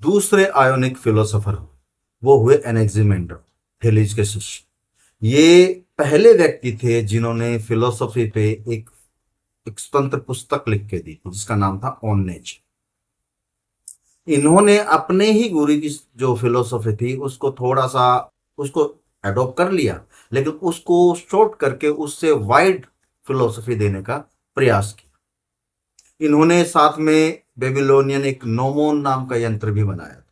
दूसरे ionic philosopher वो हुए एनेक्सिमेंडर, थेलीज के शिष्य। ये पहले व्यक्ति थे जिन्होंने फिलोसॉफी पे एक स्वतंत्र पुस्तक लिख के दी जिसका नाम था ऑन नेचर। इन्होंने अपने ही गुरु की जो फिलोसॉफी थी उसको थोड़ा सा उसको अडॉप्ट कर लिया, लेकिन उसको शॉर्ट करके उससे वाइड फिलोसॉफी देने का प्रयास किया। इन्होंने साथ में बेबीलोनियन एक नोमोन नाम का यंत्र भी बनाया था,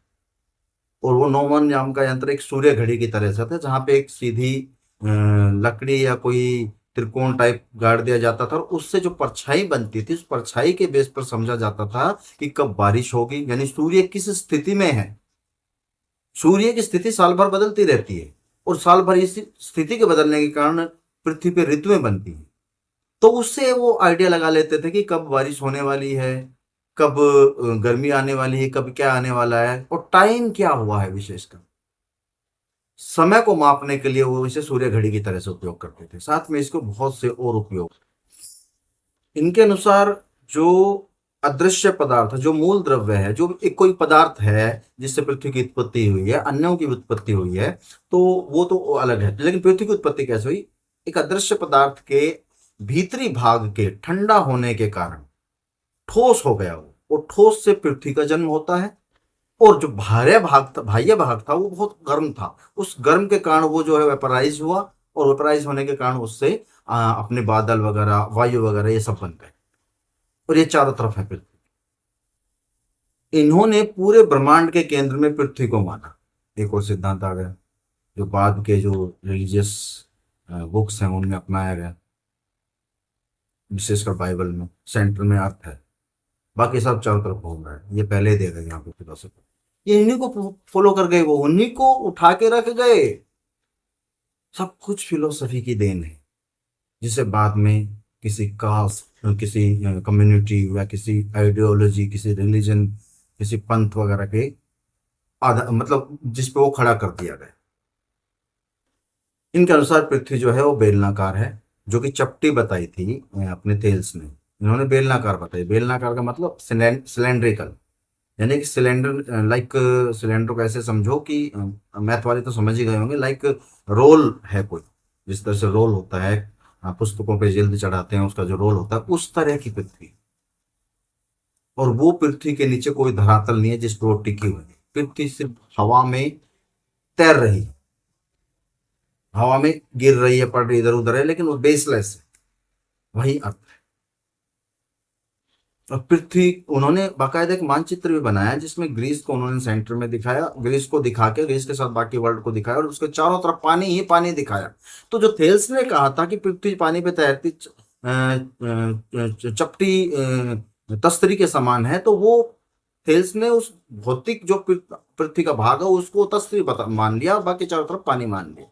और वो नोमोन नाम का यंत्र एक सूर्य घड़ी की तरह से था, जहां पे एक सीधी लकड़ी या कोई त्रिकोण टाइप गाड़ दिया जाता था, और उससे जो परछाई बनती थी उस परछाई के बेस पर समझा जाता था कि कब बारिश होगी, यानी सूर्य किस स्थिति में है। सूर्य की स्थिति साल भर बदलती रहती है, और साल भर इस स्थिति के बदलने के कारण पृथ्वी पर ऋतुएं बनती हैं। तो उससे वो आइडिया लगा लेते थे कि कब बारिश होने वाली है, कब गर्मी आने वाली है, कब क्या आने वाला है, और टाइम क्या हुआ है। विशेषकर समय को मापने के लिए वो इसे सूर्य घड़ी की तरह से उपयोग करते थे। साथ में इसको बहुत से और उपयोग। इनके अनुसार जो अदृश्य पदार्थ, जो मूल द्रव्य है, जो एक कोई पदार्थ है जिससे पृथ्वी की उत्पत्ति हुई है, अन्यों की उत्पत्ति हुई है, तो वो तो अलग है, लेकिन पृथ्वी की उत्पत्ति कैसे हुई? एक अदृश्य पदार्थ के भीतरी भाग के ठंडा होने के कारण ठोस हो गया वो, और ठोस से पृथ्वी का जन्म होता है। और जो बाह्य भाग था वो बहुत गर्म था, उस गर्म के कारण वो जो है वेपराइज हुआ, और वेपराइज होने के कारण उससे अपने बादल वगैरह, वायु वगैरह ये सब बन गए, और ये चारों तरफ है पृथ्वी। इन्होंने पूरे ब्रह्मांड के केंद्र में पृथ्वी को माना। एक और सिद्धांत आ गया जो बाद के जो रिलीजियस बुक्स हैं उनमें अपनाया गया, विशेषकर बाइबल में सेंटर में अर्थ है, बाकी सब चारों तरफ घूम रहा है। ये पहले ही दे गए यहाँ पे फिलोसफी, ये इन्हीं को फॉलो कर गए, वो उन्हीं को उठा के रख गए। सब कुछ फिलोसफी की देन है, जिसे बाद में किसी कास्ट, किसी कम्युनिटी या किसी आइडियोलॉजी, किसी रिलीजन, किसी पंथ वगैरह के मतलब जिस पे वो खड़ा कर दिया गया। इनके अनुसार पृथ्वी जो है वो बेलनाकार है, जो कि चपटी बताई थी अपने थेल्स ने। इन्होंने बेलनाकार बताई। बेलनाकार का मतलब सिलेंड्रिकल, यानी कि सिलेंडर, लाइक सिलेंडर को ऐसे समझो कि मैथ वाले तो समझ ही गए होंगे, लाइक रोल है कोई, जिस तरह से रोल होता है पुस्तकों पे जल्द चढ़ाते हैं, उसका जो रोल होता है उस तरह की पृथ्वी। और वो पृथ्वी के नीचे कोई धरातल नहीं है जिस पर वो टिकी हुई है। पृथ्वी सिर्फ हवा में तैर रही है, हवा में गिर रही है, पड़ रही इधर उधर है, लेकिन वो बेसलेस है। वही अर्थ है। और पृथ्वी, उन्होंने बाकायदा एक मानचित्र भी बनाया जिसमें ग्रीस को उन्होंने सेंटर में दिखाया, ग्रीस को दिखा के ग्रीस के साथ बाकी वर्ल्ड को दिखाया, और उसके चारों तरफ पानी ही पानी दिखाया। तो जो थेल्स ने कहा था कि पृथ्वी पानी पे तैरती चपटी तस्तरी के समान है, तो वो थेल्स ने उस भौतिक जो पृथ्वी का भाग है उसको तस्तरी मान लिया, और बाकी चारों तरफ पानी मान लिया।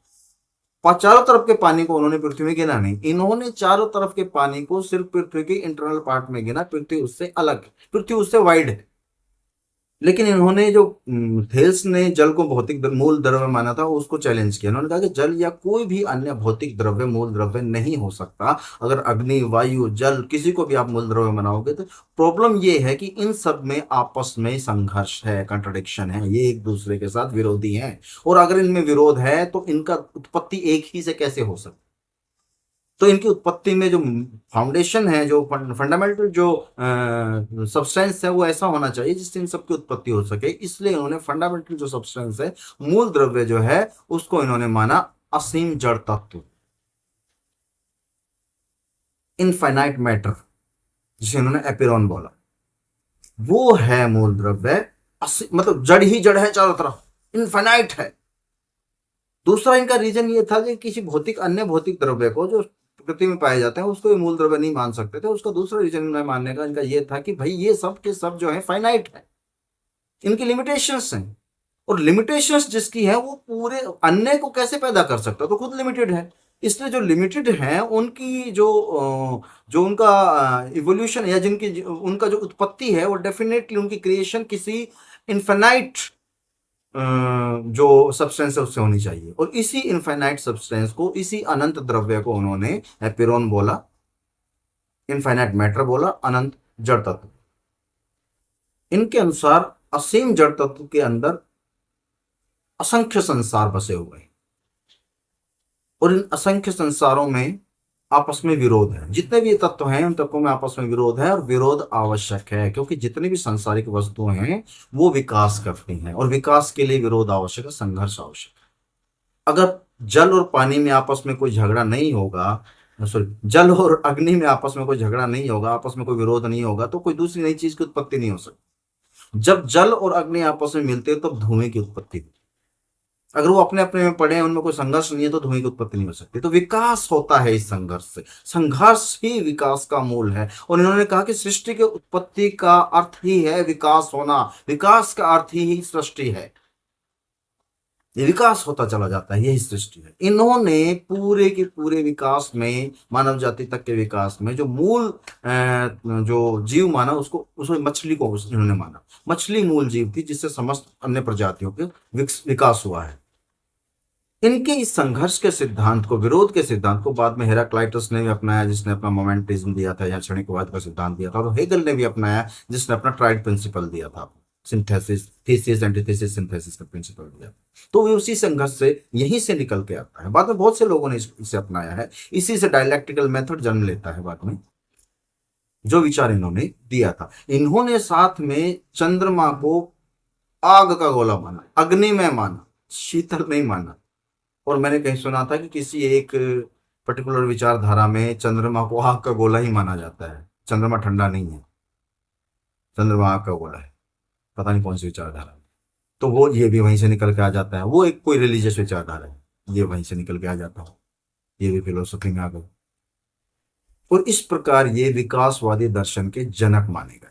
चारों तरफ के पानी को उन्होंने पृथ्वी में गिना नहीं, इन्होंने चारों तरफ के पानी को सिर्फ पृथ्वी के इंटरनल पार्ट में गिना। पृथ्वी उससे अलग है, पृथ्वी उससे वाइड है। लेकिन इन्होंने जो थेल्स ने जल को भौतिक मूल द्रव्य माना था, उसको चैलेंज किया। उन्होंने कहा कि जल या कोई भी अन्य भौतिक द्रव्य मूल द्रव्य नहीं हो सकता। अगर अग्नि, वायु, जल किसी को भी आप मूल द्रव्य बनाओगे तो प्रॉब्लम ये है कि इन सब में आपस में संघर्ष है, कंट्रडिक्शन है, ये एक दूसरे के साथ विरोधी हैं। और अगर इनमें विरोध है तो इनका उत्पत्ति एक ही से कैसे हो सकती? तो इनकी उत्पत्ति में जो फाउंडेशन है, जो फंडामेंटल जो सब्सटेंस है, वो ऐसा होना चाहिए जिससे इन सबकी उत्पत्ति हो सके। इसलिए इन्होंने फंडामेंटल जो सब्सटेंस है, मूल द्रव्य जो है, उसको इन्होंने माना असीम जड़ तत्व, इनफाइनाइट मैटर, जिसे इन्होंने एपिरॉन बोला। वो है मूल द्रव्य, मतलब जड़ ही जड़ है, चारों तरफ इनफाइनाइट है। दूसरा इनका रीजन ये था कि किसी भौतिक, अन्य भौतिक द्रव्य को जो प्रकृति में पाए जाते हैं उसको भी मूल द्रव्य नहीं मान सकते थे। उसका दूसरा रीजन मानने का इनका ये था कि भाई ये सब के सब जो है फाइनाइट है, इनकी लिमिटेशंस हैं, और लिमिटेशंस जिसकी है वो पूरे अन्य को कैसे पैदा कर सकता, तो खुद लिमिटेड है। इसलिए जो लिमिटेड है उनकी जो उनका इवोल्यूशन या जिनकी उनका जो उत्पत्ति है, वो डेफिनेटली उनकी क्रिएशन किसी इन्फिनाइट जो सब्सटेंस है उससे होनी चाहिए। और इसी इनफाइनाइट सब्सटेंस को, इसी अनंत द्रव्य को उन्होंने एपिरोन बोला, इनफाइनाइट मैटर बोला, अनंत जड़ तत्व। इनके अनुसार असीम जड़ तत्व के अंदर असंख्य संसार बसे हुए हैं, और इन असंख्य संसारों में आपस में विरोध है। जितने भी तत्व हैं उन तत्वों में आपस में विरोध है, और विरोध आवश्यक है, क्योंकि जितनी भी सांसारिक वस्तुएं हैं वो विकास करती हैं, और विकास के लिए विरोध आवश्यक है, संघर्ष आवश्यक है। अगर जल और पानी में आपस में कोई झगड़ा नहीं होगा, सॉरी, जल और अग्नि में आपस में कोई झगड़ा नहीं होगा, आपस में कोई विरोध नहीं होगा, तो कोई दूसरी नई चीज की उत्पत्ति नहीं हो सकती। जब जल और अग्नि आपस में मिलते हैं तब धुएं की उत्पत्ति होती है। अगर वो अपने अपने में पड़े हैं, उनमें कोई संघर्ष नहीं है, तो धुएं की उत्पत्ति नहीं हो सकती। तो विकास होता है इस संघर्ष से, संघर्ष ही विकास का मूल है। और इन्होंने कहा कि सृष्टि के उत्पत्ति का अर्थ ही है विकास होना, विकास का अर्थ ही सृष्टि है। ये विकास होता चला जाता है, यही सृष्टि है। इन्होंने पूरे के पूरे विकास में, मानव जाति तक के विकास में जो मूल जो जीव माना, उसको, उसमें मछली को इन्होंने माना। मछली मूल जीव थी जिससे समस्त अन्य प्रजातियों के विकास हुआ है। इनके इस संघर्ष के सिद्धांत को, विरोध के सिद्धांत को बाद में हेराक्लाइटस ने भी अपनाया, जिसने अपना मोमेंटिज्म दिया था या क्षणिकवाद का सिद्धांत दिया था, और हेगल ने भी अपनाया जिसने अपना ट्राइड प्रिंसिपल दिया था, सिंथेसिस, थीसिस, एंटीथेसिस, सिंथेसिस का प्रिंसिपल दिया। तो ये उसी संघर्ष से, यहीं से निकल के आता है। बाद में बहुत से लोगों ने इसे अपनाया है, इसी से डायलैक्टिकल मेथड जन्म लेता है बाद में, जो विचार इन्होंने दिया था। इन्होंने साथ में चंद्रमा को आग का गोला माना, अग्नि में माना, शीतल नहीं माना। और मैंने कहीं सुना था कि किसी एक पर्टिकुलर विचारधारा में चंद्रमा को आग का गोला ही माना जाता है, चंद्रमा ठंडा नहीं है, चंद्रमा आग का गोला है, पता नहीं कौन सी विचारधारा। तो वो ये भी वहीं से निकल के आ जाता है, वो एक कोई रिलीजियस विचारधारा है, ये वहीं से निकल के आ जाता है, ये भी फिलोसफी में आ गई। और इस प्रकार ये विकासवादी दर्शन के जनक माने गए।